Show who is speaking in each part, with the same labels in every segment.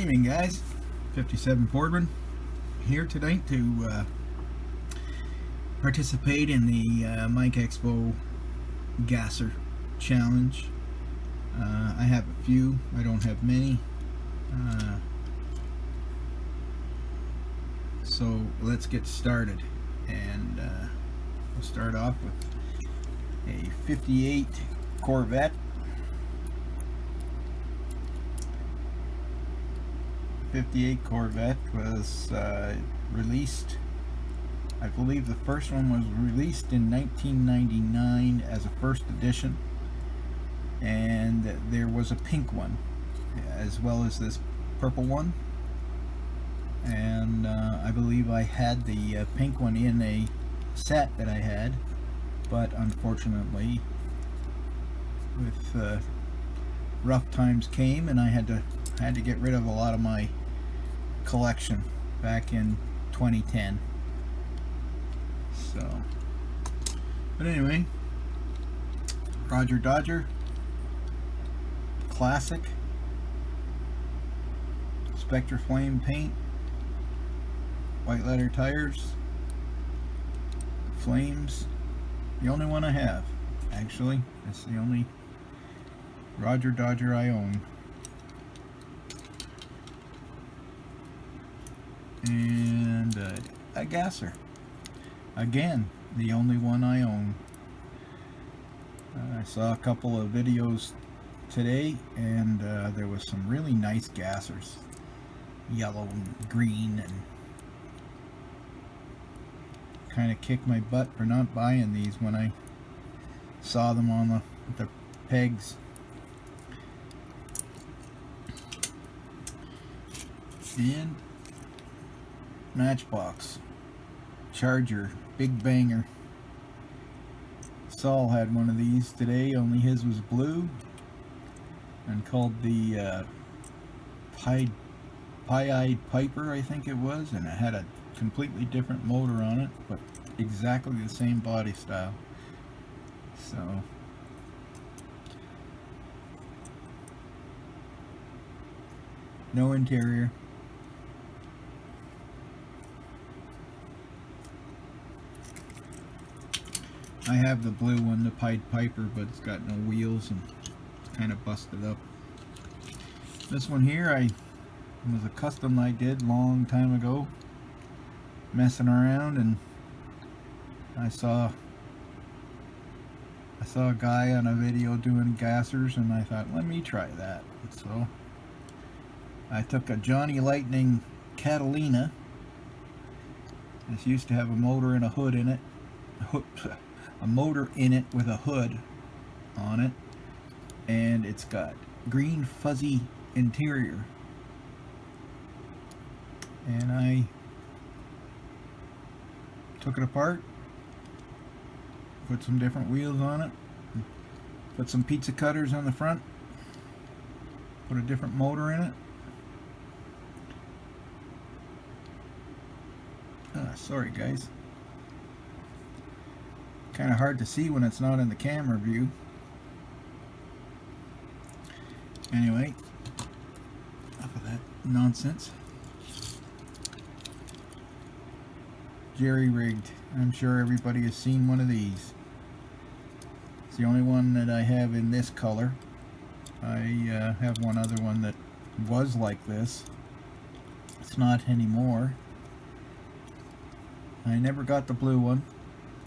Speaker 1: Evening, guys. 57 Boardman here tonight to participate in the Mike Expo Gasser Challenge. I have a few, I don't have many. So let's get started. And we'll start off with a 58 Corvette. 58 Corvette was released, I believe the first one was released in 1999 as a first edition, and there was a pink one as well as this purple one, and I believe I had the pink one in a set that I had, but unfortunately with rough times came and I had to get rid of a lot of my collection back in 2010. So, but anyway, Roger Dodger Classic Spectre Flame paint, white letter tires, flames. The only one I have, actually. It's the only Roger Dodger I own. And a gasser, again the only one I own. I saw a couple of videos today, and there was some really nice gassers, yellow and green, and kind of kicked my butt for not buying these when I saw them on the pegs. And Matchbox Charger Big Banger. Saul had one of these today, only his was blue and called the Pied Piper, I think it was, and it had a completely different motor on it, but exactly the same body style. So no interior. I have the blue one, the Pied Piper, but it's got no wheels and it's kind of busted up. This one here, was a custom I did long time ago, messing around, and I saw a guy on a video doing gassers, and I thought, let me try that. So I took a Johnny Lightning Catalina. This used to have a motor and a hood in it. A motor in it with a hood on it, and it's got green fuzzy interior, and I took it apart, put some different wheels on it, put some pizza cutters on the front, put a different motor in it. Sorry guys, kind of hard to see when it's not in the camera view. Anyway, enough of that nonsense. Jerry rigged. I'm sure everybody has seen one of these. It's the only one that I have in this color. I have one other one that was like this. It's not anymore. I never got the blue one.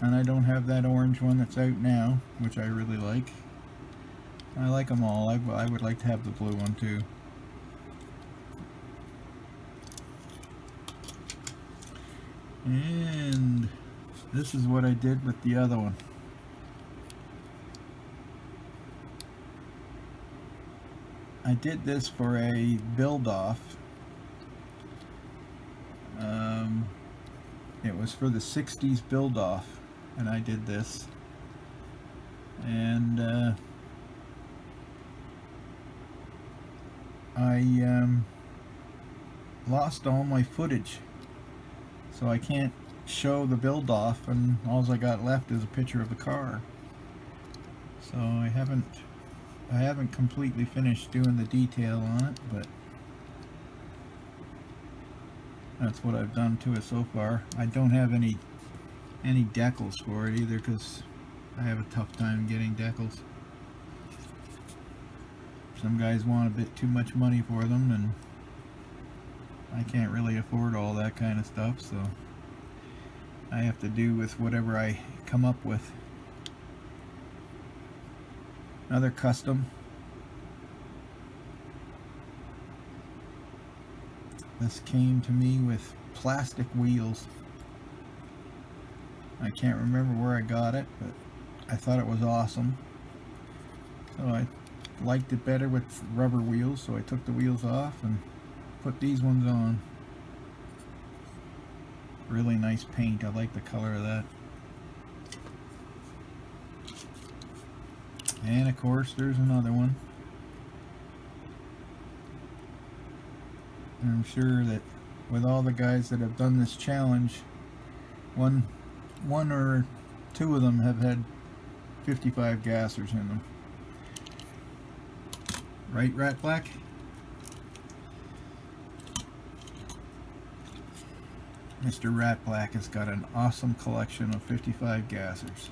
Speaker 1: And I don't have that orange one that's out now, which I really like. I like them all. I would like to have the blue one too. And this is what I did with the other one. I did this for a build-off. It was for the 60s build-off. And I did this, and I lost all my footage, so I can't show the build off, and all I got left is a picture of the car. So I haven't completely finished doing the detail on it, but That's what I've done to it so far. I don't have any decals for it either, because I have a tough time getting decals. Some guys want a bit too much money for them, and I can't really afford all that kind of stuff, so I have to do with whatever I come up with. Another custom. This came to me with plastic wheels. I can't remember where I got it, but I thought it was awesome. So I liked it better with rubber wheels, so I took the wheels off and put these ones on. Really nice paint. I like the color of that. And of course there's another one. And I'm sure that with all the guys that have done this challenge, one or two of them have had 55 gassers in them. Right, Rat Black? Mr. Rat Black has got an awesome collection of 55 gassers.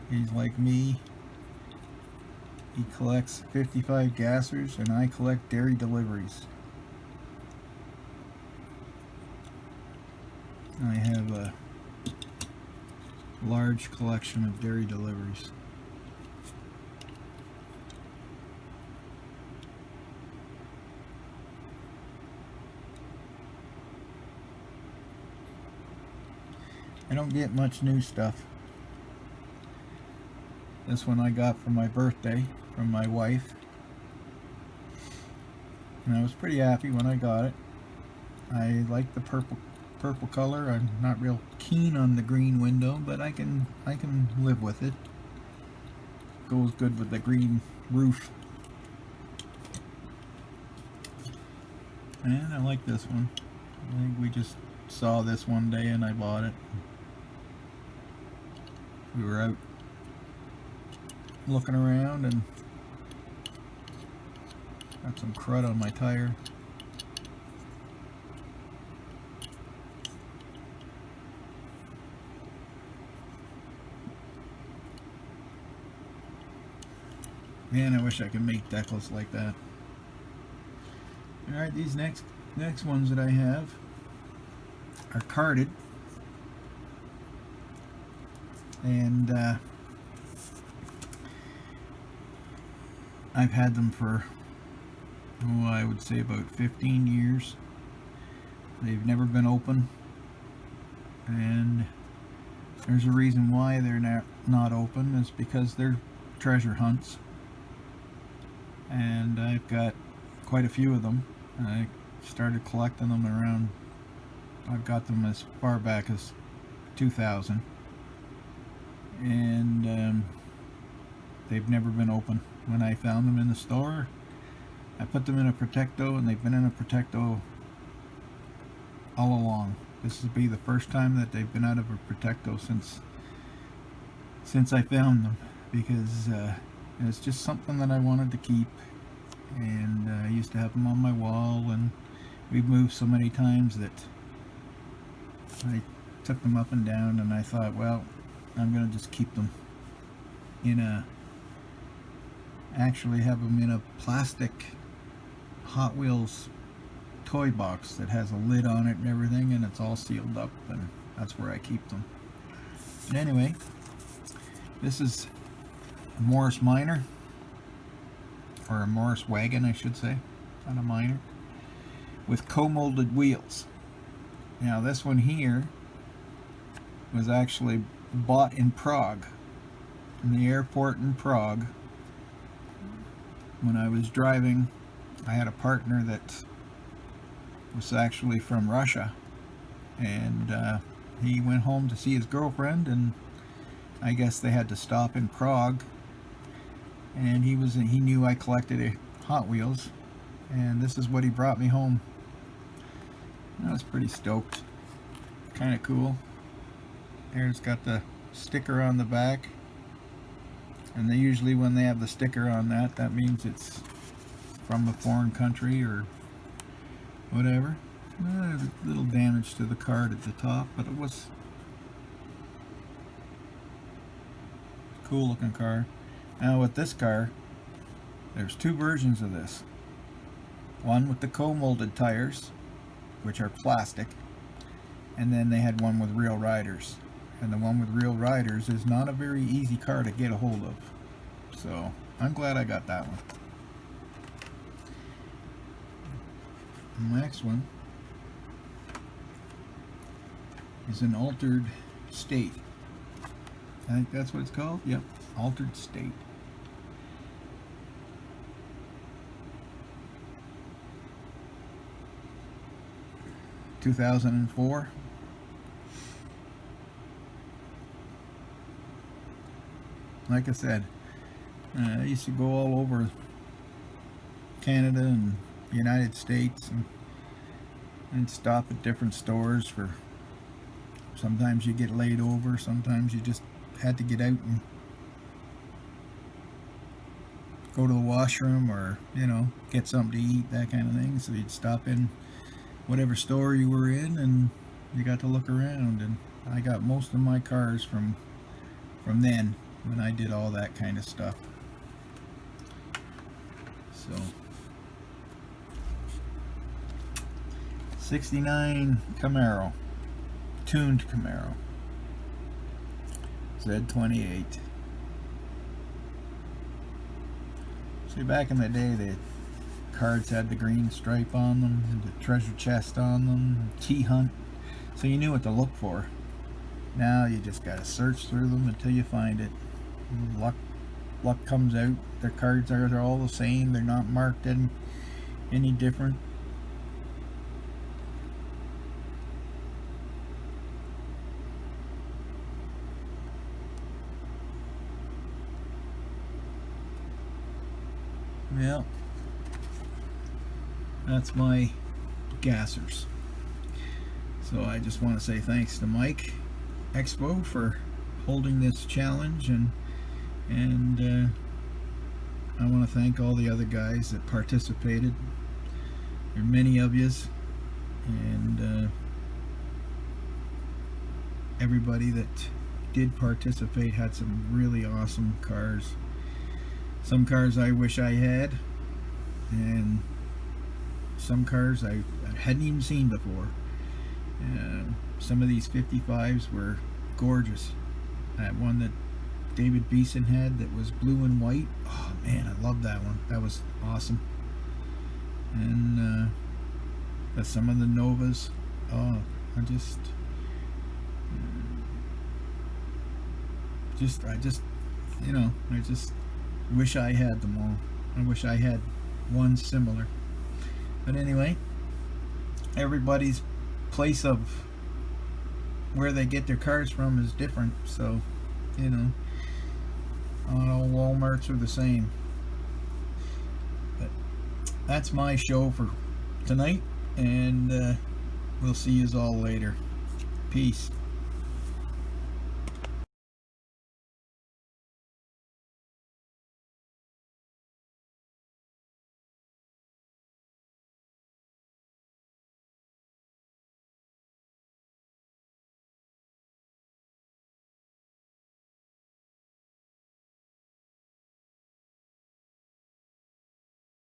Speaker 1: He's like me. He collects 55 gassers, and I collect dairy deliveries. I have a large collection of dairy deliveries. I don't get much new stuff. This one I got for my birthday from my wife, and I was pretty happy when I got it. I like the purple color. I'm not real keen on the green window, but I can live with it. Goes good with the green roof. And I like this one. I think we just saw this one day and I bought it. We were out looking around and got some crud on my tire. Man, I wish I could make decals like that. Alright, these next ones that I have are carded. And I've had them for, oh, I would say about 15 years. They've never been open, and there's a reason why they're not open. Is because they're treasure hunts, and I've got quite a few of them. I started collecting them around, I've got them as far back as 2000, and they've never been open. When I found them in the store, I put them in a Protecto, and they've been in a Protecto all along. This will be the first time that they've been out of a Protecto since I found them, because it's just something that I wanted to keep, and I used to have them on my wall, and we've moved so many times that I took them up and down, and I thought, well, I'm gonna just keep them in a, actually have them in a plastic Hot Wheels toy box that has a lid on it and everything, and it's all sealed up, and that's where I keep them. But anyway, this is a Morris Minor, or a Morris Wagon I should say, not a Minor, with co-molded wheels. Now this one here was actually bought in Prague, in the airport in Prague. When I was driving, I had a partner that was actually from Russia, and he went home to see his girlfriend, and I guess they had to stop in Prague, and he knew I collected Hot Wheels, and this is what he brought me home. I was pretty stoked. Kind of cool. There, it's got the sticker on the back. And they usually, when they have the sticker on that, that means it's from a foreign country or whatever. A little damage to the card at the top, but it was a cool looking car. Now with this car, there's two versions of this. One with the co-molded tires, which are plastic, and then they had one with real riders. And the one with real riders is not a very easy car to get a hold of. So I'm glad I got that one. The next one is an altered state. I think that's what it's called. Yep, altered state. (2004). Like I said, I used to go all over Canada and the United States and stop at different stores for. Sometimes you get laid over, sometimes you just had to get out and go to the washroom or, you know, get something to eat, that kind of thing. So you'd stop in whatever store you were in and you got to look around. And I got most of my cars from then, when I did all that kind of stuff. So 69 Camaro, tuned Camaro, Z28. See, back in the day, the cards had the green stripe on them, and the treasure chest on them, T-Hunt, so you knew what to look for. Now you just gotta search through them until you find it. Luck comes out. Their cards are all the same. They're not marked any different. Well, that's my gassers. So I just want to say thanks to Mike Expo for holding this challenge, and I want to thank all the other guys that participated. There are many of yous, and everybody that did participate had some really awesome cars. Some cars I wish I had, and some cars I hadn't even seen before. Some of these 55s were gorgeous. That one that David Beeson had that was blue and white, oh man, I love that one. That was awesome. And some of the Novas, oh, I just you know, I just wish I had them all. I wish I had one similar. But anyway, everybody's place of where they get their cars from is different, so, you know, not all Walmarts are the same. But that's my show for tonight, and we'll see you all later. Peace.